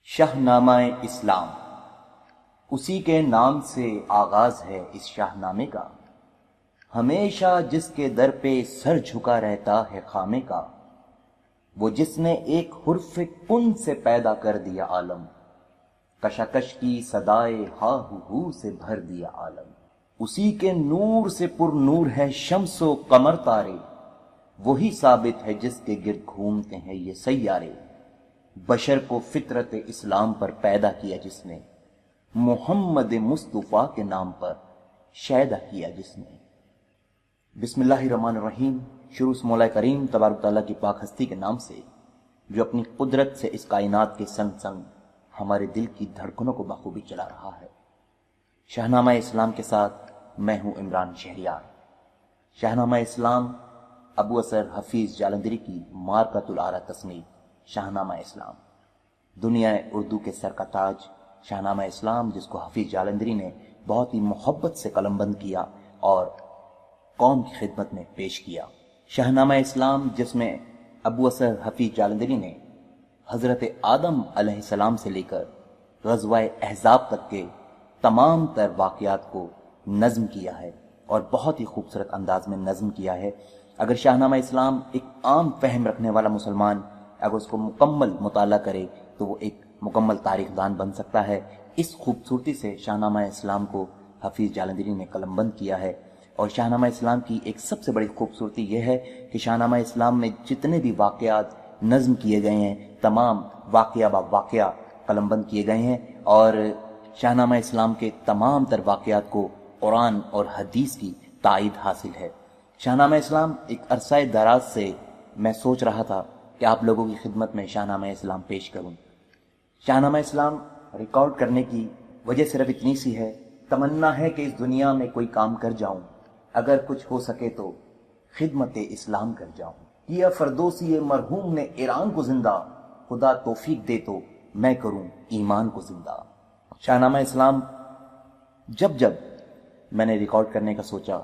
شاہنامہ اسلام، اسی کے نام سے آغاز ہے اس شاہ نامے کا۔ ہمیشہ جس کے در پہ سر جھکا رہتا ہے خامے کا، وہ جس نے ایک حرف کن سے پیدا کر دیا عالم، کشاکش کی صدائے ہا ہو سے بھر دیا عالم۔ اسی کے نور سے پر نور ہے شمس و قمر تارے، وہی ثابت ہے جس کے گرد گھومتے ہیں یہ سیارے۔ بشر کو فطرت اسلام پر پیدا کیا جس نے، محمد مصطفیٰ کے نام پر شیدا کیا جس نے۔ بسم اللہ الرحمن الرحیم۔ شروع اس مولا کریم تبارک تعالیٰ کی پاک ہستی کے نام سے، جو اپنی قدرت سے اس کائنات کے سنگ سنگ ہمارے دل کی دھڑکنوں کو بخوبی چلا رہا ہے۔ شاہنامہ اسلام کے ساتھ میں ہوں عمران شہریار۔ شاہنامہ اسلام ابو اثر حفیظ جالندھری کی مارکۃ الآراء تصنیف شاہنامہ اسلام، دنیا اردو کے سر کا تاج شاہنامہ اسلام، جس کو حفیظ جالندھری نے بہت ہی محبت سے قلم بند کیا اور قوم کی خدمت میں پیش کیا۔ شاہنامہ اسلام جس میں ابو اثر حفیظ جالندھری نے حضرت آدم علیہ السلام سے لے کر غزوہ احزاب تک کے تمام تر واقعات کو نظم کیا ہے اور بہت ہی خوبصورت انداز میں نظم کیا ہے۔ اگر شاہنامہ اسلام ایک عام فہم رکھنے والا مسلمان اگر اس کو مکمل مطالعہ کرے تو وہ ایک مکمل تاریخ دان بن سکتا ہے۔ اس خوبصورتی سے شاہنامہ اسلام کو حفیظ جالندھری نے قلم بند کیا ہے۔ اور شاہنامہ اسلام کی ایک سب سے بڑی خوبصورتی یہ ہے کہ شاہنامہ اسلام میں جتنے بھی واقعات نظم کیے گئے ہیں، تمام واقعہ با واقعہ قلم بند کیے گئے ہیں، اور شاہنامہ اسلام کے تمام تر واقعات کو قرآن اور حدیث کی تائید حاصل ہے۔ شاہنامہ اسلام ایک عرصہ دراز سے میں سوچ رہا تھا کہ آپ لوگوں کی خدمت میں شاہنامہ اسلام پیش کروں۔ شاہنامہ اسلام ریکارڈ کرنے کی وجہ صرف اتنی سی ہے، تمنا ہے کہ اس دنیا میں کوئی کام کر جاؤں، اگر کچھ ہو سکے تو خدمت اسلام کر جاؤں۔ کیا فردوسی مرحوم نے ایران کو زندہ، خدا توفیق دے تو میں کروں ایمان کو زندہ۔ شاہنامہ اسلام جب میں نے ریکارڈ کرنے کا سوچا،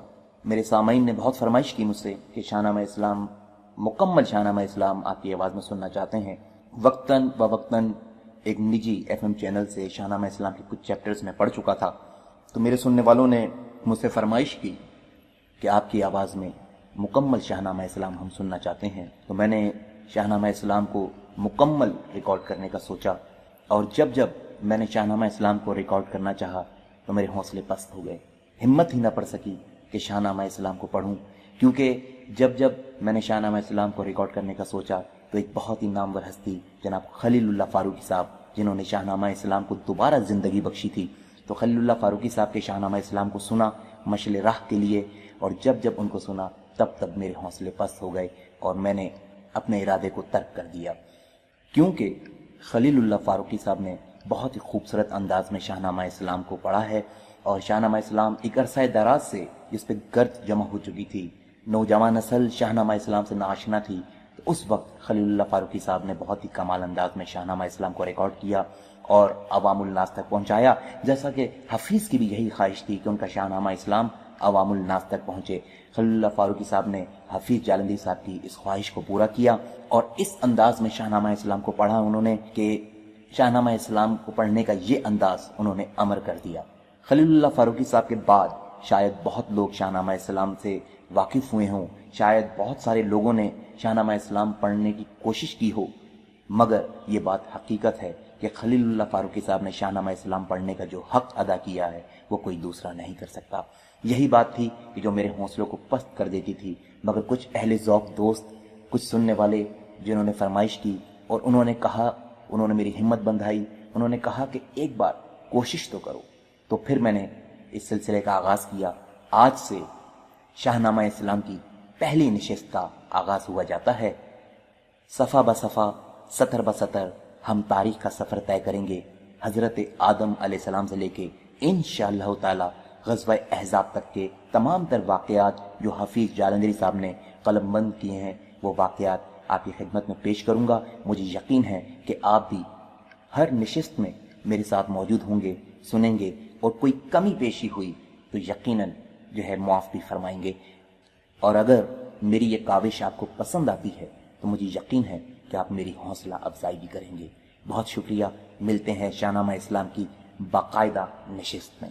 میرے سامعین نے بہت فرمائش کی مجھ سے کہ شاہنامہ اسلام، مکمل شاہنامہ اسلام آپ کی آواز میں سننا چاہتے ہیں۔ وقتاً فوقتاً ایک نجی FM چینل سے شاہنامہ اسلام کے کچھ چیپٹرز میں پڑھ چکا تھا، تو میرے سننے والوں نے مجھ سے فرمائش کی کہ آپ کی آواز میں مکمل شاہنامہ اسلام ہم سننا چاہتے ہیں۔ تو میں نے شاہنامہ اسلام کو مکمل ریکارڈ کرنے کا سوچا، اور جب میں نے شاہنامہ اسلام کو ریکارڈ کرنا چاہا تو میرے حوصلے پست ہو گئے، ہمت ہی نہ پڑ سکی کہ شاہنامہ اسلام کو پڑھوں، کیونکہ جب میں نے شاہنامہ اسلام کو ریکارڈ کرنے کا سوچا تو ایک بہت ہی نامور ہستی جناب خلیل اللہ فاروقی صاحب، جنہوں نے شاہنامہ اسلام کو دوبارہ زندگی بخشی تھی، تو خلیل اللہ فاروقی صاحب کے شاہنامہ اسلام کو سنا مشعل راہ کے لیے، اور جب ان کو سنا تب میرے حوصلے پست ہو گئے اور میں نے اپنے ارادے کو ترک کر دیا، کیونکہ خلیل اللہ فاروقی صاحب نے بہت ہی خوبصورت انداز میں شاہنامہ اسلام کو پڑھا ہے، اور شاہنامہ اسلام ایک عرصہ دراز سے جس پہ گرد جمع ہو چکی تھی، نوجوان نسل شاہنامہ اسلام سے ناآشنا تھی، تو اس وقت خلیل اللہ فاروقی صاحب نے بہت ہی کمال انداز میں شاہنامہ اسلام کو ریکارڈ کیا اور عوام الناس تک پہنچایا، جیسا کہ حفیظ کی بھی یہی خواہش تھی کہ ان کا شاہنامہ اسلام عوام الناس تک پہنچے۔ خلیل اللہ فاروقی صاحب نے حفیظ جالندھری صاحب کی اس خواہش کو پورا کیا اور اس انداز میں شاہنامہ اسلام کو پڑھا انہوں نے کہ شاہنامہ اسلام کو پڑھنے کا یہ انداز انہوں نے امر کر دیا۔ خلیل اللہ فاروقی صاحب کے بعد شاید بہت لوگ شاہنامہ اسلام سے واقف ہوئے ہوں، شاید بہت سارے لوگوں نے شاہنامہ اسلام پڑھنے کی کوشش کی ہو، مگر یہ بات حقیقت ہے کہ خلیل اللہ فاروقی صاحب نے شاہنامہ اسلام پڑھنے کا جو حق ادا کیا ہے وہ کوئی دوسرا نہیں کر سکتا۔ یہی بات تھی کہ جو میرے حوصلوں کو پست کر دیتی تھی، مگر کچھ اہل ذوق دوست، کچھ سننے والے جنہوں نے فرمائش کی اور انہوں نے کہا، انہوں نے میری ہمت بندھائی، انہوں نے کہا کہ ایک بار کوشش تو کرو، تو پھر میں نے اس سلسلے کا آغاز کیا۔ آج سے شاہنامہ اسلام کی پہلی نشست کا آغاز ہوا جاتا ہے۔ صفحہ بصفحہ، سطر بسطر ہم تاریخ کا سفر طے کریں گے، حضرت آدم علیہ السلام سے لے کے انشاءاللہ تعالی غزوہ احزاب تک کے تمام تر واقعات جو حفیظ جالندھری صاحب نے قلم بند کیے ہیں، وہ واقعات آپ کی خدمت میں پیش کروں گا۔ مجھے یقین ہے کہ آپ بھی ہر نشست میں میرے ساتھ موجود ہوں گے، سنیں گے، اور کوئی کمی پیشی ہوئی تو یقیناً جو ہے معاف بھی فرمائیں گے، اور اگر میری یہ کاوش آپ کو پسند آتی ہے تو مجھے یقین ہے کہ آپ میری حوصلہ افزائی بھی کریں گے۔ بہت شکریہ، ملتے ہیں شاہنامہ اسلام کی باقاعدہ نشست میں۔